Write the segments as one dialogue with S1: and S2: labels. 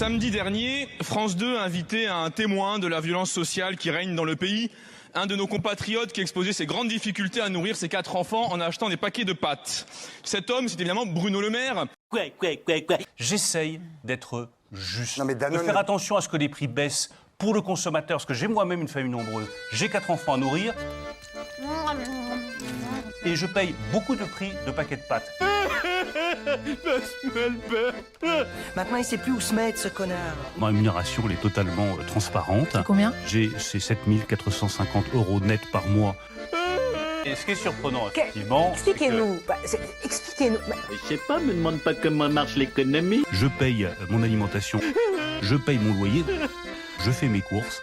S1: Samedi dernier, France 2 a invité un témoin de la violence sociale qui règne dans le pays, un de nos compatriotes qui exposait ses grandes difficultés à nourrir ses 4 enfants en achetant des paquets de pâtes. Cet homme, c'est évidemment Bruno Le Maire.
S2: J'essaye d'être juste,
S3: Non, mais Danone...
S2: de faire attention à ce que les prix baissent pour le consommateur, parce que j'ai moi-même une famille nombreuse, j'ai 4 enfants à nourrir, et je paye beaucoup de prix de paquets de pâtes.
S4: Maintenant, il sait plus où se mettre, ce connard.
S2: Ma rémunération, elle est totalement transparente.
S5: C'est combien ?
S2: C'est 7 450 € net par mois. Et ce qui est surprenant, effectivement...
S4: Expliquez-nous. Expliquez-nous.
S6: Je sais pas, me demande pas comment marche l'économie.
S2: Je paye mon alimentation, je paye mon loyer, je fais mes courses.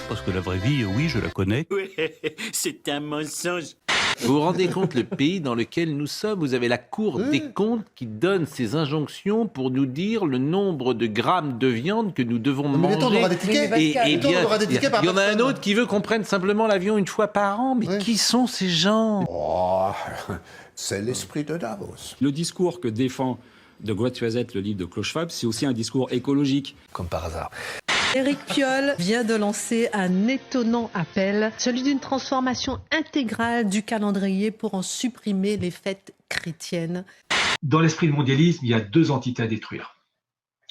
S2: Parce que la vraie vie, oui, je la connais.
S6: Oui, c'est un mensonge. Vous vous rendez compte le pays dans lequel nous sommes? Vous avez la Cour des comptes qui donne ses injonctions pour nous dire le nombre de grammes de viande que nous devons manger.
S3: on aura des tickets.
S6: Et bien,
S3: on aura des tickets par
S6: il y en a un
S3: personne.
S6: autre qui veut qu'on prenne simplement l'avion une fois par an. Mais qui sont ces gens?
S7: Oh, c'est l'esprit de Davos.
S8: Le discours que défend de Gaulle Tuazette, le livre de Klaus Schwab, c'est aussi un discours écologique.
S7: Comme par hasard.
S9: Éric Piolle vient de lancer un étonnant appel, celui d'une transformation intégrale du calendrier pour en supprimer les fêtes chrétiennes.
S10: Dans l'esprit du mondialisme, il y a 2 entités à détruire,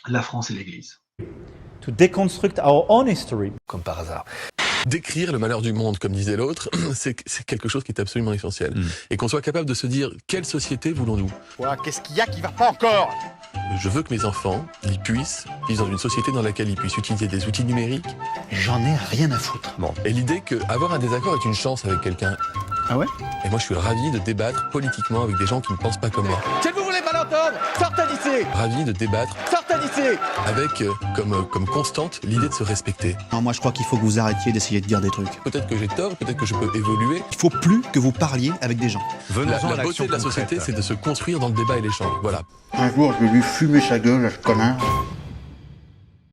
S10: la France et l'Église.
S11: To deconstruct our own history.
S7: Comme par hasard.
S12: Décrire le malheur du monde, comme disait l'autre, c'est quelque chose qui est absolument essentiel. Et qu'on soit capable de se dire, quelle société voulons-nous ?
S3: Qu'est-ce qu'il y a qui va pas encore?
S12: Je veux que mes enfants, ils puissent vivre dans une société dans laquelle ils puissent utiliser des outils numériques.
S3: J'en ai rien à foutre.
S12: Bon. Et l'idée qu'avoir un désaccord est une chance avec quelqu'un.
S3: Ah ouais?
S12: Et moi, je suis ravi de débattre politiquement avec des gens qui ne pensent pas comme moi.
S3: Si vous voulez pas l'entendre, sortez d'ici!
S12: Ravi de débattre
S3: Sortez d'ici!
S12: avec comme constante l'idée de se respecter.
S3: Non, moi je crois qu'il faut que vous arrêtiez d'essayer de dire des trucs.
S12: Peut-être que j'ai tort, peut-être que je peux évoluer.
S3: Il faut plus que vous parliez avec des gens.
S12: La beauté de la société, c'est de se construire dans le débat et l'échange. Voilà.
S3: Un jour, je vais lui fumer sa gueule à ce connard.